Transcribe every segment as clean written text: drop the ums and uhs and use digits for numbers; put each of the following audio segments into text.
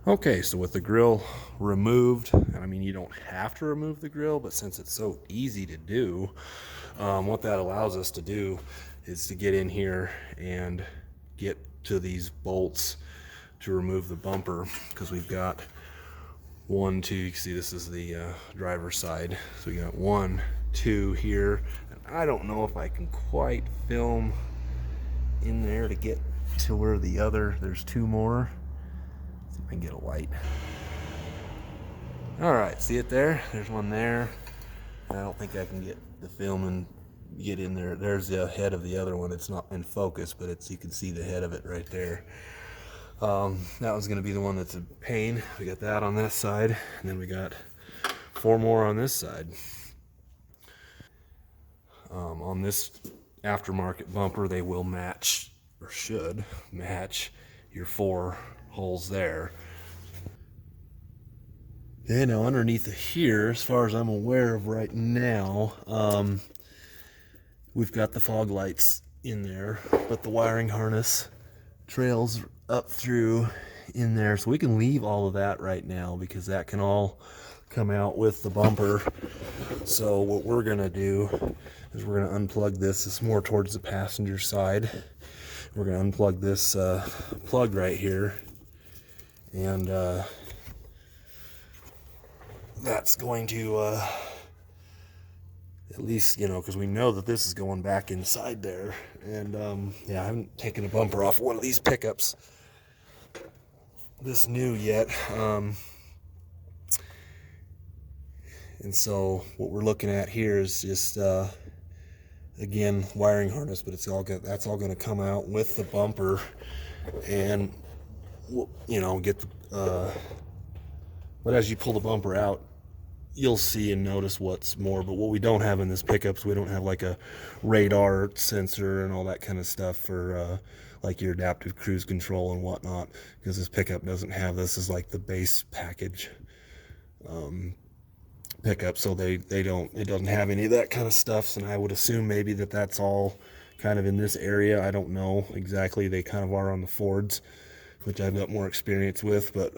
Okay, so with the grill removed, and I mean, you don't have to remove the grill, but since it's so easy to do, what that allows us to do is to get in here and get to these bolts to remove the bumper, because we've got one, two, you can see this is the driver's side. So we got 1, 2 here, and I don't know if I can quite film in there to get to where the other, there's 2 more. See if I can get a light. All right, see it there? There's one there. I don't think I can get the film and get in there. There's the head of the other one. It's not in focus, but you can see the head of it right there. That one's going to be the one that's a pain. We got that on this side, and then we got 4 more on this side. On this aftermarket bumper, they will match, or should match, your 4 holes there. Okay, now underneath here, as far as I'm aware of right now, we've got the fog lights in there, but the wiring harness trails up through in there, so we can leave all of that right now because that can all come out with the bumper. So what we're gonna do is we're gonna unplug this. It's more towards the passenger side. We're gonna unplug this plug right here, and that's going to at least, you know, because we know that this is going back inside there. And yeah, I haven't taken a bumper off one of these pickups this new yet. And so what we're looking at here is just again, wiring harness, but that's all going to come out with the bumper, and you know, get the but as you pull the bumper out, you'll see and notice what's more. But what we don't have in this pickup is we don't have like a radar sensor and all that kind of stuff for like your adaptive cruise control and whatnot, because this pickup doesn't have this. Is like the base package pickup, so it doesn't have any of that kind of stuff. And I would assume maybe that's all kind of in this area. I don't know exactly. They kind of are on the Fords, which I've got more experience with. But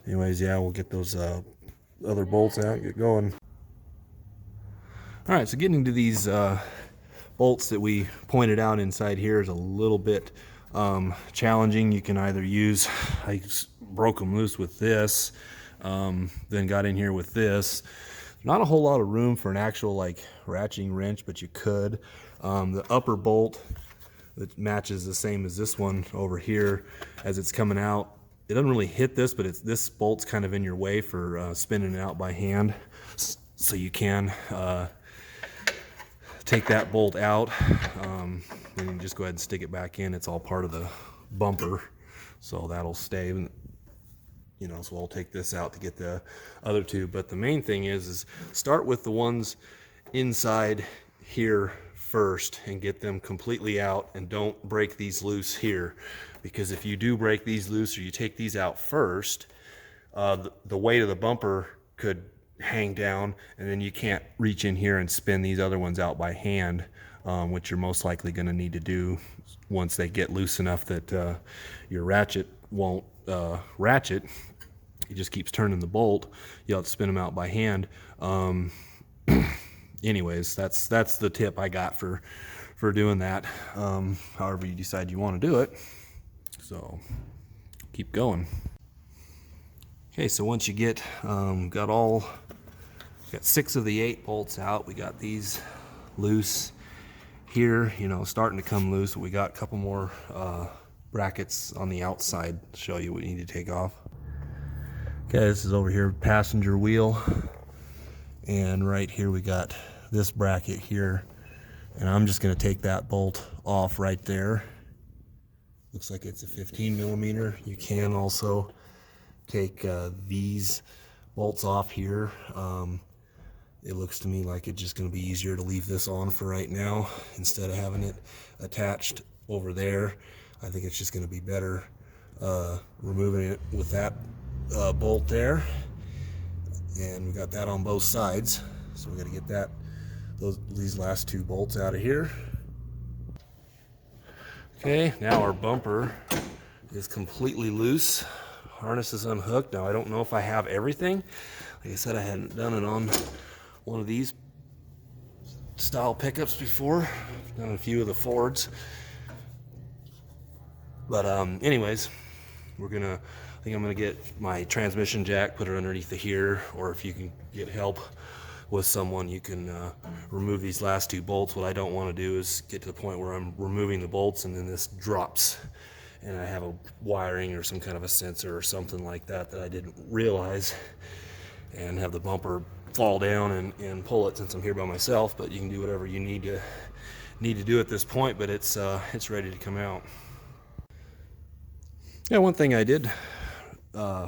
anyways, yeah, we'll get those other bolts out and get going. All right, so getting to these bolts that we pointed out inside here is a little bit challenging. You can either use, I broke them loose with this, then got in here with this. Not a whole lot of room for an actual like ratcheting wrench, but you could. The upper bolt that matches the same as this one over here, as it's coming out, it doesn't really hit this, but this bolt's kind of in your way for spinning it out by hand. So you can take that bolt out, and you just go ahead and stick it back in. It's all part of the bumper, so that'll stay. You know, so I'll take this out to get the other 2. But the main thing is start with the ones inside here first and get them completely out, and don't break these loose here, because if you do break these loose or you take these out first, the weight of the bumper could hang down, and then you can't reach in here and spin these other ones out by hand, which you're most likely going to need to do once they get loose enough that your ratchet won't ratchet. It just keeps turning the bolt. You'll have to spin them out by hand. Anyways, that's the tip I got for doing that. However you decide you want to do it. So keep going. Okay, so once you get got 6 of the 8 bolts out, we got these loose here, you know, starting to come loose. We got a couple more brackets on the outside to show you what you need to take off. Okay, this is over here, passenger wheel, and right here we got this bracket here, and I'm just going to take that bolt off right there. Looks like it's a 15 millimeter. You can also take these bolts off here. It looks to me like it's just going to be easier to leave this on for right now instead of having it attached over there. I think it's just going to be better removing it with that bolt there. And we got that on both sides, so we got to get these last 2 bolts out of here. Okay, now our bumper is completely loose harness is unhooked. Now I don't know if I have everything. Like I said, I hadn't done it on one of these style pickups before. I've done a few of the Fords. But anyways, I think I'm gonna get my transmission jack, put it underneath the here, or if you can get help with someone, you can remove these last 2 bolts. What I don't want to do is get to the point where I'm removing the bolts and then this drops and I have a wiring or some kind of a sensor or something like that that I didn't realize, and have the bumper fall down and pull it, since I'm here by myself. But you can do whatever you need to do at this point, but it's ready to come out. Yeah, one thing I did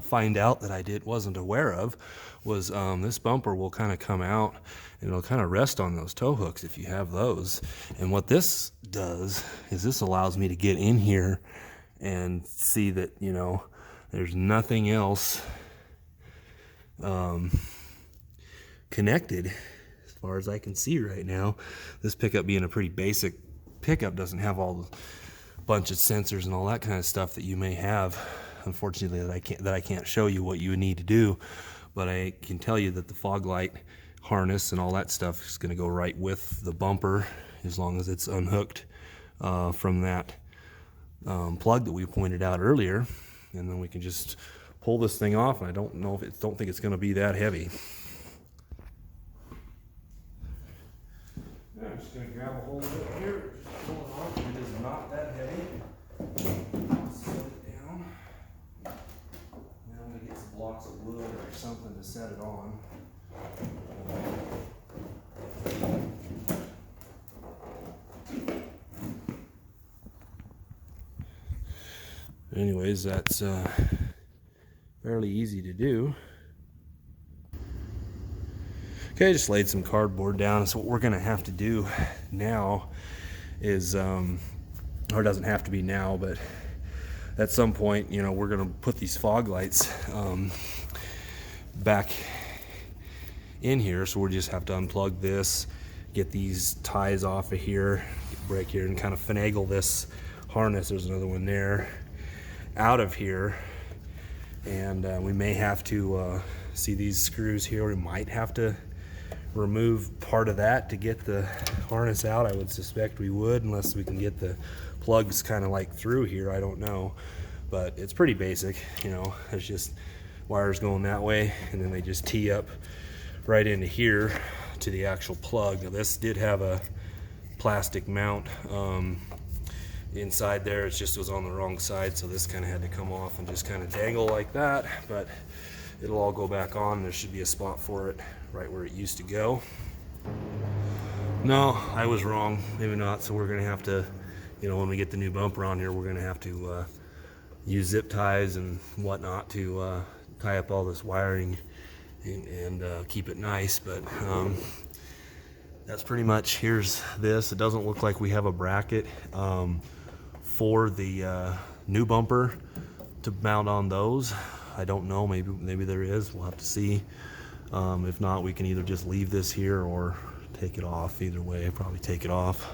find out that I wasn't aware of was this bumper will kind of come out and it'll kind of rest on those tow hooks if you have those. And what this does is this allows me to get in here and see that, you know, there's nothing else connected as far as I can see right now. This pickup being a pretty basic pickup doesn't have all the bunch of sensors and all that kind of stuff that you may have. Unfortunately, that I can't show you what you would need to do, but I can tell you that the fog light harness and all that stuff is going to go right with the bumper as long as it's unhooked from that plug that we pointed out earlier, and then we can just pull this thing off. And I don't think it's going to be that heavy. Yeah, I'm just going to grab a hold of it here, pull it off. It is not that heavy. Set it down. Now I'm going to get some blocks of wood or something to set it on. Anyways, that's fairly easy to do. Okay, I just laid some cardboard down. So what we're gonna have to do now is, or it doesn't have to be now, but at some point, you know, we're gonna put these fog lights back in here. So we'll just have to unplug this, get these ties off of here, break here, and kind of finagle this harness. There's another one there, out of here. And we may have to see these screws here. We might have to remove part of that to get the harness out. I would suspect we would, unless we can get the plugs kind of like through here. I don't know, but it's pretty basic. You know, there's just wires going that way, and then they just tee up right into here to the actual plug. Now, this did have a plastic mount inside there. It was on the wrong side, so this kind of had to come off and just kind of dangle like that, but it'll all go back on. There should be a spot for it right where it used to go. No, I was wrong. Maybe not. So we're gonna have to, you know, when we get the new bumper on here, we're gonna have to use zip ties and whatnot to tie up all this wiring and keep it nice. But that's pretty much. Here's this. It doesn't look like we have a bracket for the new bumper to mount on those. I don't know, maybe there is. We'll have to see. If not, we can either just leave this here or take it off. Either way, probably take it off.